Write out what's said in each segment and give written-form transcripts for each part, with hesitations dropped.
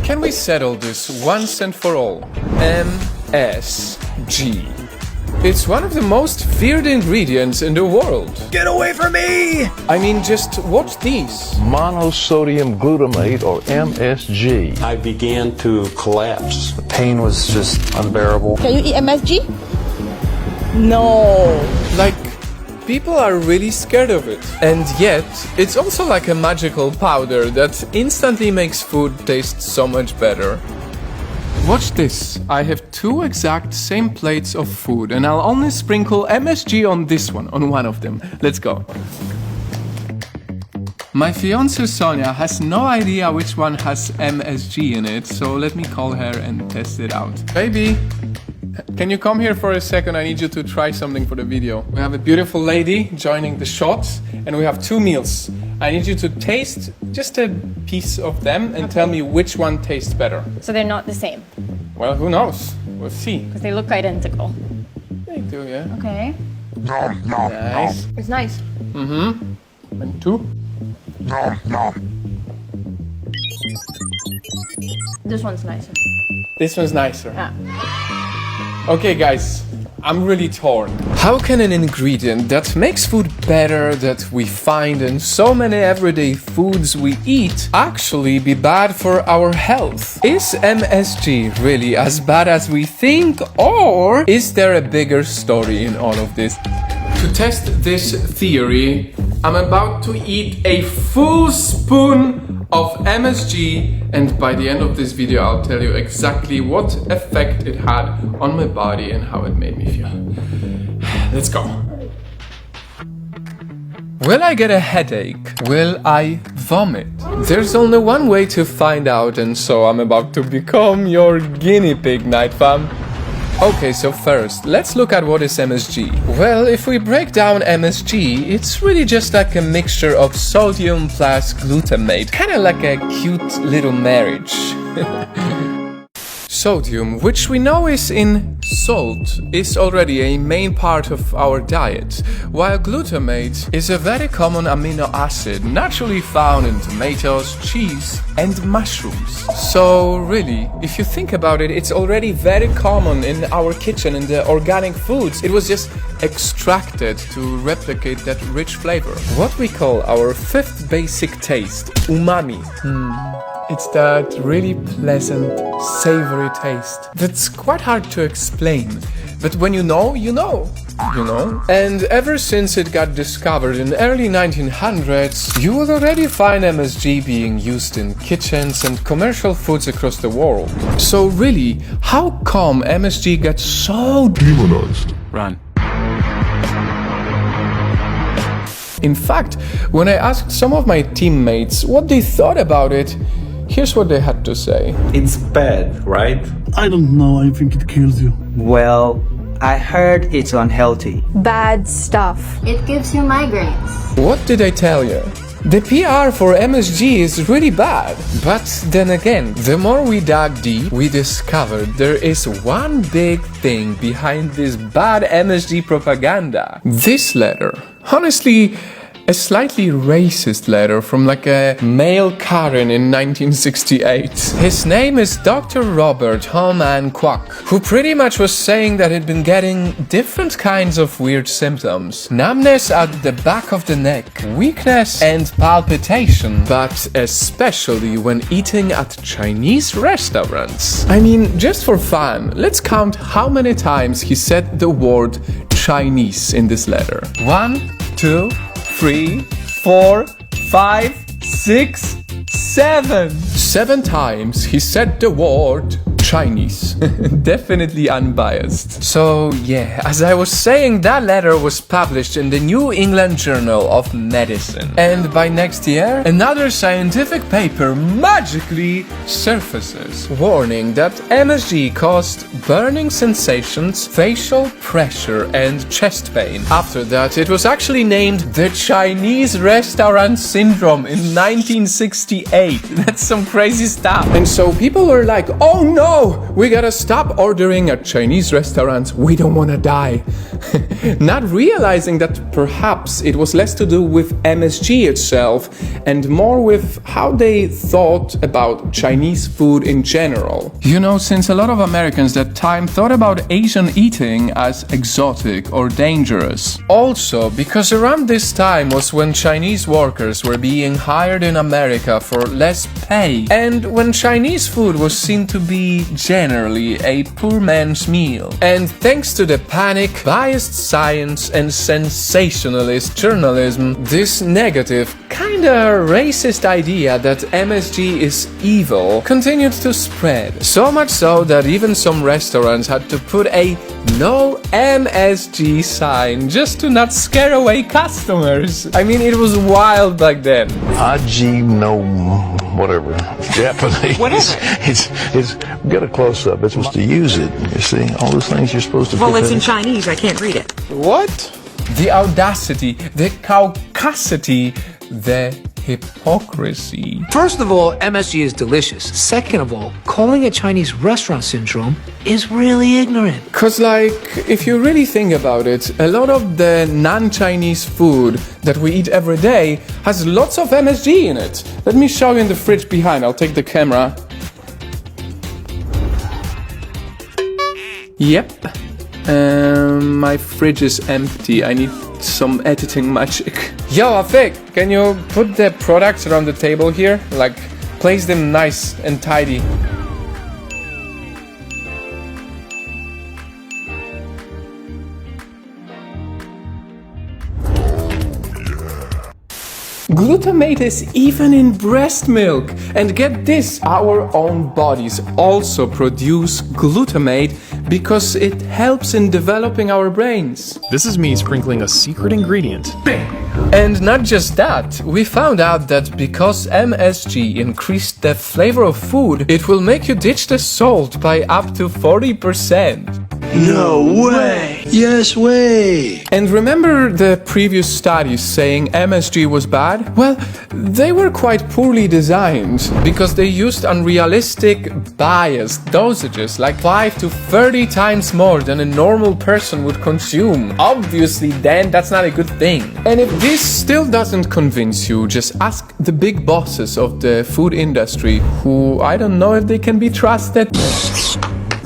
Can we settle this once and for all? MSG. It's one of the most feared ingredients in the world. Get away from me! I mean, just watch these. Monosodium glutamate, or MSG. I began to collapse. The pain was just unbearable. Can you eat MSG? No. Like, people are really scared of it. And yet, it's also like a magical powder that instantly makes food taste so much better. Watch this. I have two exact same plates of food and I'll only sprinkle MSG on this one, on one of them. Let's go. My fiancée Sonia has no idea which one has MSG in it, so let me call her and test it out. Baby, can you come here for a second? I need you to try something for the video. We have a beautiful lady joining the shot and we have two meals. I need you to taste just a piece of them and tell me which one tastes better. So they're not the same? Well, who knows? We'll see. Because they look identical. They do, yeah. Okay. Nice. It's nice. Mm-hmm. And two. This one's nicer. This one's nicer. Yeah. Okay, guys. I'm really torn. How can an ingredient that makes food better, that we find in so many everyday foods we eat, actually be bad for our health? Is MSG really as bad as we think, or is there a bigger story in all of this? To test this theory, I'm about to eat a full spoon of MSG, and by the end of this video I'll tell you exactly what effect it had on my body and how it made me feel. Let's go. Will I get a headache? Will I vomit? There's only one way to find out, and so I'm about to become your guinea pig, Night Fam. Okay, so first, let's look at what is MSG. Well, if we break down MSG, it's really just like a mixture of sodium plus glutamate. Kinda like a cute little marriage. Sodium, which we know is in salt, is already a main part of our diet, while glutamate is a very common amino acid naturally found in tomatoes, cheese, and mushrooms. So really, if you think about it, it's already very common in our kitchen, in the organic foods. It was just extracted to replicate that rich flavor. What we call our fifth basic taste, umami. It's that really pleasant, savory taste that's quite hard to explain. But when you know, you know. You know? And ever since it got discovered in the early 1900s, you will already find MSG being used in kitchens and commercial foods across the world. So really, how come MSG gets so demonized? Run. In fact, when I asked some of my teammates what they thought about it, here's what they had to say. It's bad, right? I don't know, I think it kills you. Well, I heard it's unhealthy. Bad stuff. It gives you migraines. What did I tell you? The PR for MSG is really bad. But then again, the more we dug deep, we discovered there is one big thing behind this bad MSG propaganda. This letter. Honestly, a slightly racist letter from like a male Karen in 1968. His name is Dr. Robert Holman Kwok, who pretty much was saying that he'd been getting different kinds of weird symptoms. Numbness at the back of the neck, weakness and palpitation, but especially when eating at Chinese restaurants. I mean, just for fun, let's count how many times he said the word Chinese in this letter. 1, 2, 3, 4, 5, 6, 7. 7 times he said the word Chinese. Definitely unbiased. So yeah, as I was saying, that letter was published in the New England Journal of Medicine. And by next year, another scientific paper magically surfaces, warning that MSG caused burning sensations, facial pressure, and chest pain. After that, it was actually named the Chinese Restaurant Syndrome in 1968. That's some crazy stuff. And so people were like, oh no, no, we gotta stop ordering at Chinese restaurants, we don't wanna die. Not realizing that perhaps it was less to do with MSG itself and more with how they thought about Chinese food in general. You know, since a lot of Americans that time thought about Asian eating as exotic or dangerous. Also, because around this time was when Chinese workers were being hired in America for less pay, and when Chinese food was seen to be generally a poor man's meal. And thanks to the panic, biased science and sensationalist journalism, this negative, kinda racist idea that MSG is evil continued to spread. So much so that even some restaurants had to put a no MSG sign just to not scare away customers. I mean, it was wild back then. Aji no whatever. Japanese. Whatever. It's get a close up. It's supposed to use it. You see, all those things you're supposed to. Well, it's in Chinese. I can't read it. What? The audacity, the caucasity, the hypocrisy. First of all, MSG is delicious. Second of all, calling it Chinese restaurant syndrome is really ignorant. Cause like, if you really think about it, a lot of the non-Chinese food that we eat every day has lots of MSG in it. Let me show you in the fridge behind, I'll take the camera. Yep. My fridge is empty. I need some editing magic. Yo, Afik, can you put the products around the table here? Like, place them nice and tidy. Glutamate is even in breast milk. And get this, our own bodies also produce glutamate because it helps in developing our brains. This is me sprinkling a secret ingredient. And not just that, we found out that because MSG increased the flavor of food, it will make you ditch the salt by up to 40%. No way! Yes way! And remember the previous studies saying MSG was bad? Well, they were quite poorly designed because they used unrealistic, biased dosages like 5 to 30 times more than a normal person would consume. Obviously, then that's not a good thing. And if this still doesn't convince you, just ask the big bosses of the food industry, who I don't know if they can be trusted.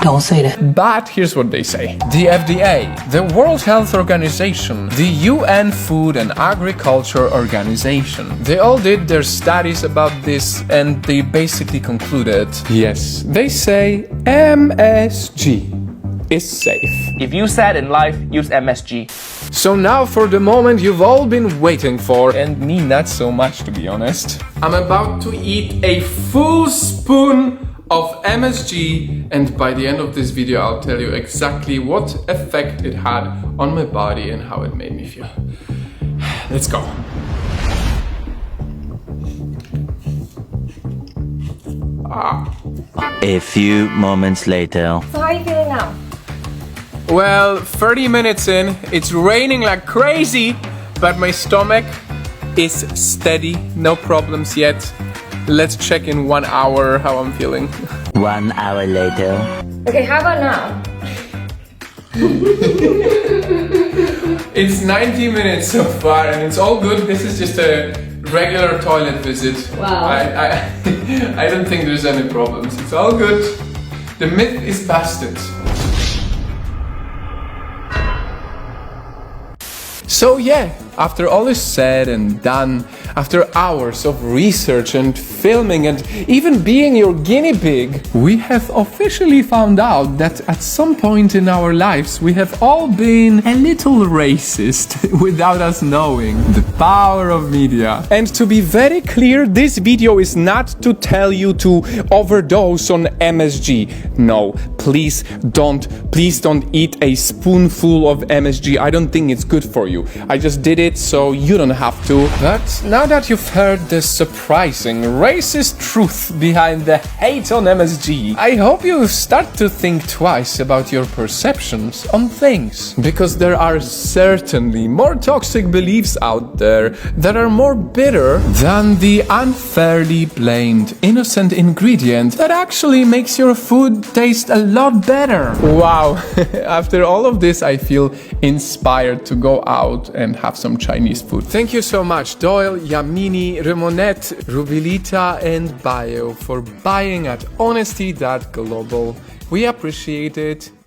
Don't say that. But here's what they say. The FDA, the World Health Organization, the UN Food and Agriculture Organization, they all did their studies about this and they basically concluded, yes, they say MSG is safe. If you sad in life, use MSG. So now for the moment you've all been waiting for, and me not so much to be honest. I'm about to eat a full spoon of MSG, and by the end of this video I'll tell you exactly what effect it had on my body and how it made me feel. Let's go. A few moments later. So how are you feeling now? Well, 30 minutes in, it's raining like crazy, but my stomach is steady, no problems yet. Let's check in 1 hour how I'm feeling. 1 hour later. Okay, how about now? It's 90 minutes so far and it's all good. This is just a regular toilet visit. Wow. I don't think there's any problems. It's all good. The myth is busted. So yeah, after all is said and done, after hours of research and filming and even being your guinea pig, we have officially found out that at some point in our lives we have all been a little racist without us knowing. The power of media. And to be very clear, this video is not to tell you to overdose on MSG. No, please don't eat a spoonful of MSG. I don't think it's good for you. I just did it it so you don't have to. But now that you've heard the surprising, racist truth behind the hate on MSG, I hope you start to think twice about your perceptions on things. Because there are certainly more toxic beliefs out there that are more bitter than the unfairly blamed innocent ingredient that actually makes your food taste a lot better. Wow, after all of this, I feel inspired to go out and have some Chinese food. Thank you so much, Doyle, Yamini, Ramonette, Rubilita, and Bio for buying at honesty.global. We appreciate it.